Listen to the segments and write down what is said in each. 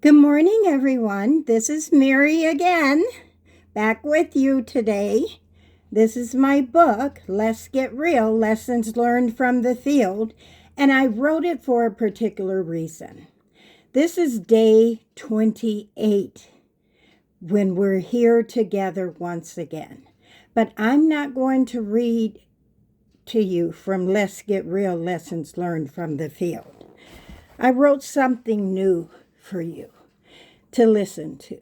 Good morning, everyone. This is Mary again, back with you today. This is my book, Let's Get Real Lessons Learned from the Field, and I wrote it for a particular reason. This is day 28 when we're here together once again. But I'm not going to read to you from Let's Get Real Lessons Learned from the Field. I wrote something new for you to listen to,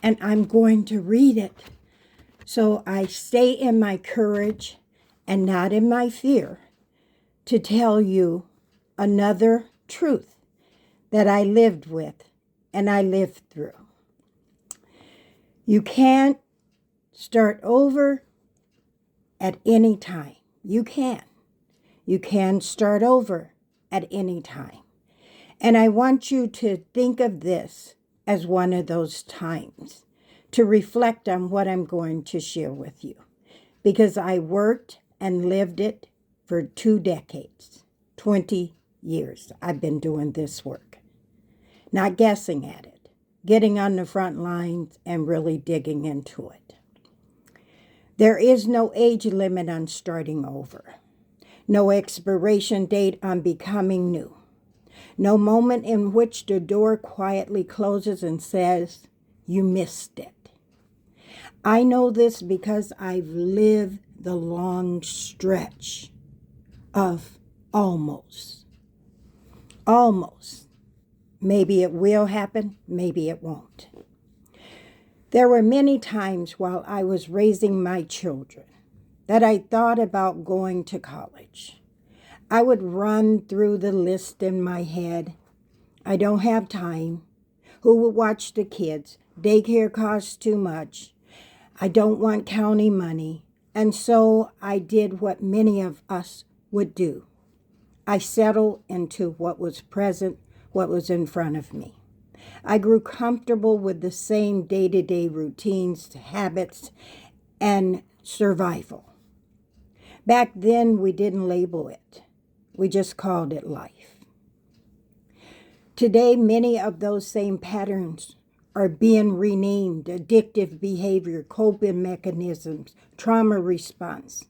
and I'm going to read it so I stay in my courage and not in my fear to tell you another truth that I lived with and I lived through. You can't start over at any time. You can start over at any time. And I want you to think of this as one of those times to reflect on what I'm going to share with you. Because I worked and lived it for 2 decades, 20 years. I've been doing this work. Not guessing at it, getting on the front lines and really digging into it. There is no age limit on starting over. No expiration date on becoming new. No moment in which the door quietly closes and says, you missed it. I know this because I've lived the long stretch of almost. Almost. Maybe it will happen, maybe it won't. There were many times while I was raising my children that I thought about going to college. I would run through the list in my head. I don't have time. Who would watch the kids? Daycare costs too much. I don't want county money. And so I did what many of us would do. I settled into what was present, what was in front of me. I grew comfortable with the same day-to-day routines, habits, and survival. Back then, we didn't label it. We just called it life. Today, many of those same patterns are being renamed: addictive behavior, coping mechanisms, trauma response.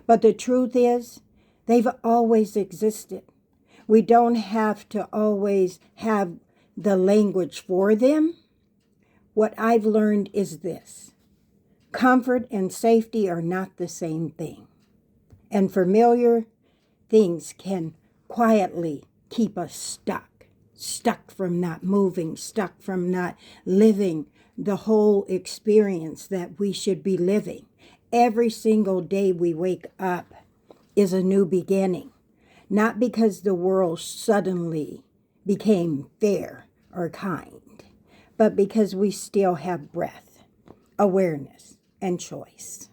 But the truth is, they've always existed. We don't have to always have the language for them. What I've learned is this: comfort and safety are not the same thing. And familiar things can quietly keep us stuck from not moving, stuck from not living the whole experience that we should be living. Every single day we wake up is a new beginning, not because the world suddenly became fair or kind, but because we still have breath, awareness, and choice.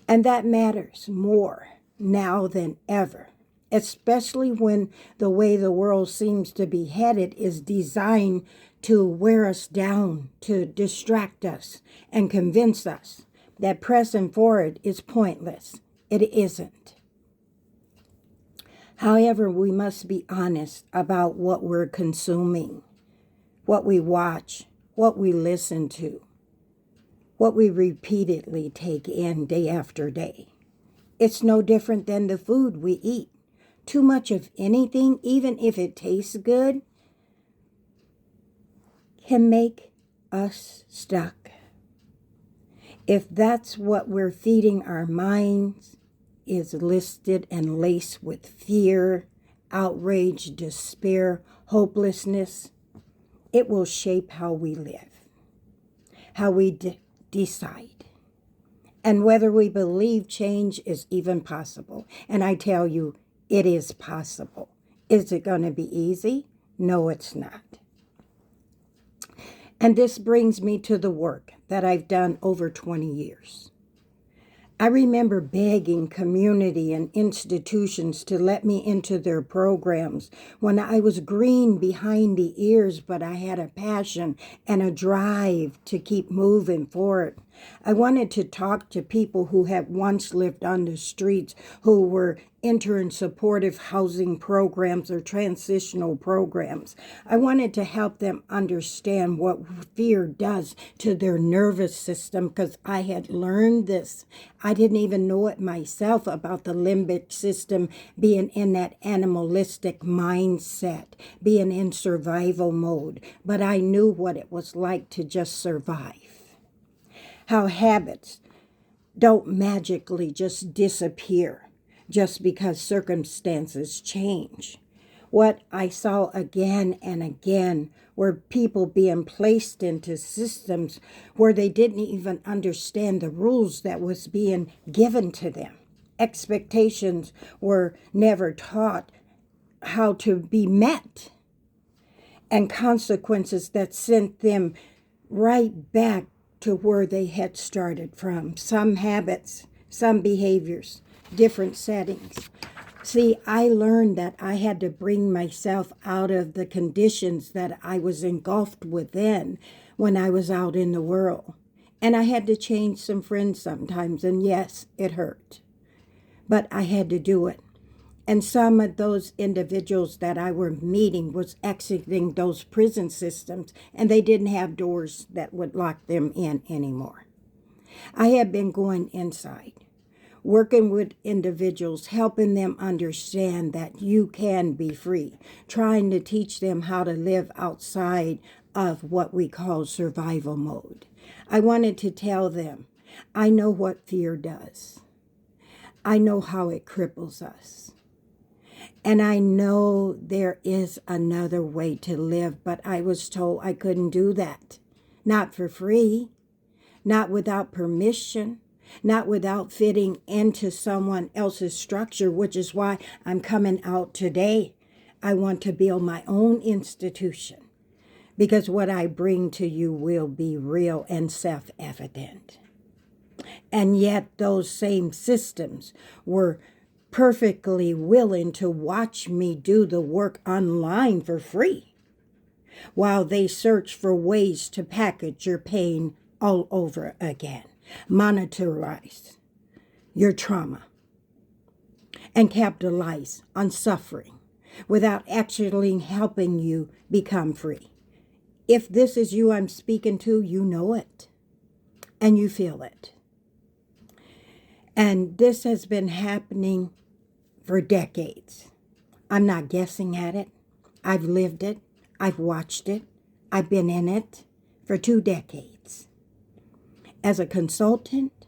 And that matters more now than ever, especially when the way the world seems to be headed is designed to wear us down, to distract us, and convince us that pressing forward is pointless. It isn't. However, we must be honest about what we're consuming, what we watch, what we listen to, what we repeatedly take in day after day. It's no different than the food we eat. Too much of anything, even if it tastes good, can make us stuck. If that's what we're feeding our minds, is listed and laced with fear, outrage, despair, hopelessness, it will shape how we live, how we decide, and whether we believe change is even possible. And I tell you, it is possible. Is it going to be easy? No, it's not. And this brings me to the work that I've done over 20 years. I remember begging community and institutions to let me into their programs when I was green behind the ears, but I had a passion and a drive to keep moving forward. I wanted to talk to people who had once lived on the streets, who were enter in supportive housing programs or transitional programs. I wanted to help them understand what fear does to their nervous system, because I had learned this. I didn't even know it myself about the limbic system being in that animalistic mindset, being in survival mode. But I knew what it was like to just survive. How habits don't magically just disappear just because circumstances change. What I saw again and again were people being placed into systems where they didn't even understand the rules that was being given to them. Expectations were never taught how to be met, and consequences that sent them right back to where they had started from. Some habits, some behaviors, different settings. See, I learned that I had to bring myself out of the conditions that I was engulfed within when I was out in the world. And I had to change some friends sometimes, and yes, it hurt. But I had to do it. And some of those individuals that I were meeting was exiting those prison systems, and they didn't have doors that would lock them in anymore. I had been going inside, working with individuals, helping them understand that you can be free, trying to teach them how to live outside of what we call survival mode. I wanted to tell them, I know what fear does. I know how it cripples us. And I know there is another way to live, but I was told I couldn't do that. Not for free, not without permission, not without fitting into someone else's structure, which is why I'm coming out today. I want to build my own institution, because what I bring to you will be real and self-evident. And yet those same systems were perfectly willing to watch me do the work online for free, while they search for ways to package your pain all over again, monetize your trauma, and capitalize on suffering without actually helping you become free. If this is you I'm speaking to, you know it and you feel it. And this has been happening for decades. I'm not guessing at it. I've lived it. I've watched it. I've been in it for 2 decades. As a consultant,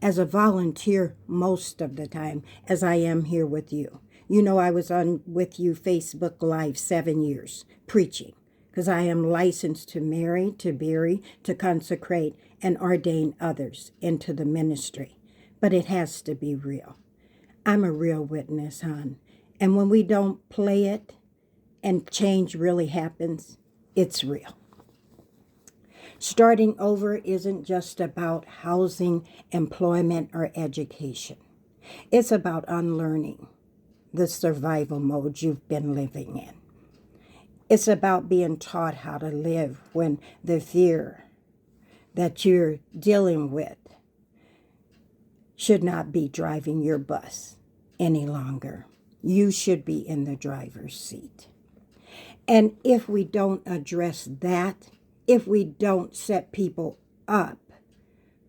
as a volunteer most of the time, as I am here with you. You know, I was on with you Facebook Live 7 years preaching, because I am licensed to marry, to bury, to consecrate, and ordain others into the ministry. But it has to be real. I'm a real witness, hon. And when we don't play it and change really happens, it's real. Starting over isn't just about housing, employment, or education. It's about unlearning the survival mode you've been living in. It's about being taught how to live when the fear that you're dealing with should not be driving your bus any longer. You should be in the driver's seat. And if we don't address that, if we don't set people up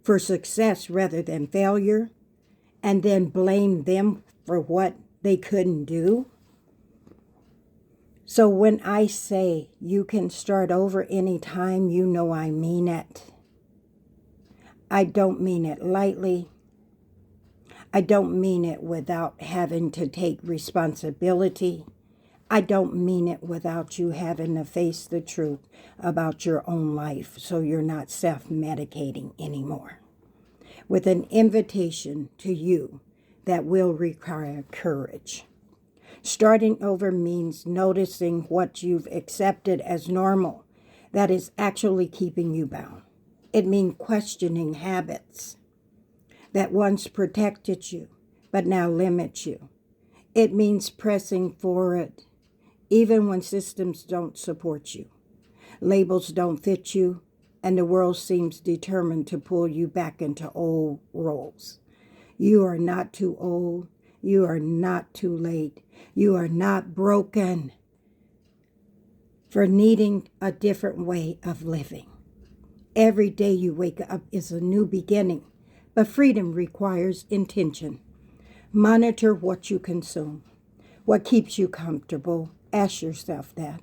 for success rather than failure, and then blame them for what they couldn't do. So when I say you can start over anytime, you know I mean it. I don't mean it lightly. I don't mean it without having to take responsibility. I don't mean it without you having to face the truth about your own life, so you're not self-medicating anymore. With an invitation to you that will require courage. Starting over means noticing what you've accepted as normal that is actually keeping you bound. It means questioning habits that once protected you, but now limit you. It means pressing forward, even when systems don't support you, labels don't fit you, and the world seems determined to pull you back into old roles. You are not too old. You are not too late. You are not broken for needing a different way of living. Every day you wake up is a new beginning, but freedom requires intention. Monitor what you consume, what keeps you comfortable. Ask yourself that.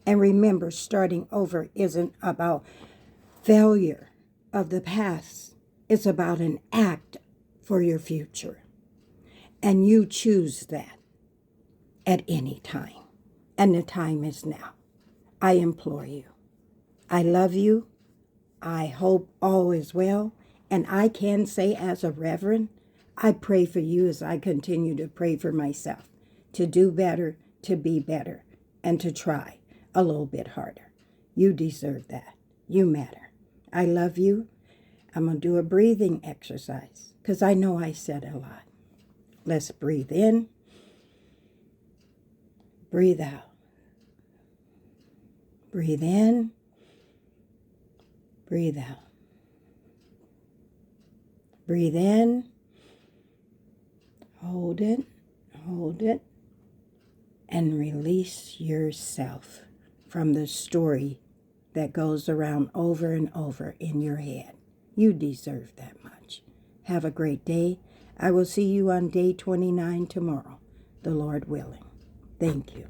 And remember, starting over isn't about failure of the past. It's about an act for your future. And you choose that at any time. And the time is now. I implore you. I love you. I hope all is well. And I can say as a reverend, I pray for you as I continue to pray for myself, to do better, to be better, and to try a little bit harder. You deserve that. You matter. I love you. I'm going to do a breathing exercise because I know I said a lot. Let's breathe in, breathe out. Breathe in, breathe out. Breathe in, hold it, and release yourself from the story that goes around over and over in your head. You deserve that much. Have a great day. I will see you on day 29 tomorrow, the Lord willing. Thank you.